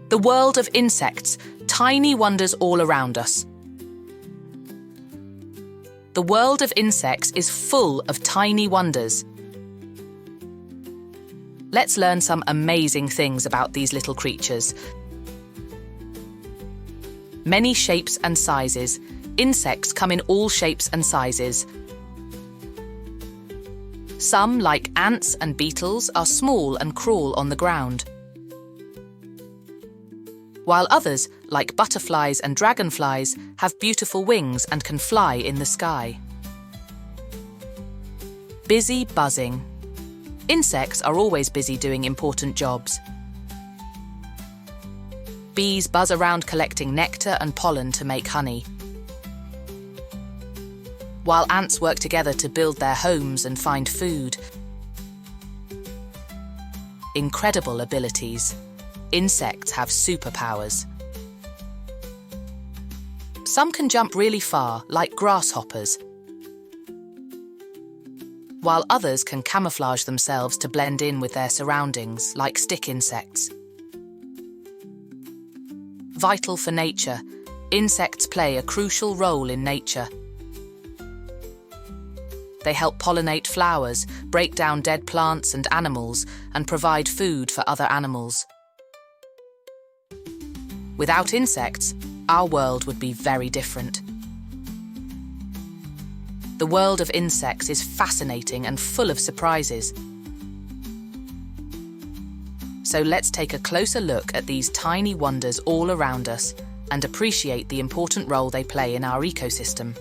The world of insects, tiny wonders all around us. The world of insects is full of tiny wonders. Let's learn some amazing things about these little creatures. Many shapes and sizes. Insects come in all shapes and sizes. Some, like ants and beetles, are small and crawl on the ground, while others, like butterflies and dragonflies, have beautiful wings and can fly in the sky. Busy buzzing. Insects are always busy doing important jobs. Bees buzz around collecting nectar and pollen to make honey, while ants work together to build their homes and find food. Incredible abilities. Insects have superpowers. Some can jump really far, like grasshoppers, while others can camouflage themselves to blend in with their surroundings, like stick insects. Vital for nature. Insects play a crucial role in nature. They help pollinate flowers, break down dead plants and animals, and provide food for other animals. Without insects, our world would be very different. The world of insects is fascinating and full of surprises. So let's take a closer look at these tiny wonders all around us and appreciate the important role they play in our ecosystem.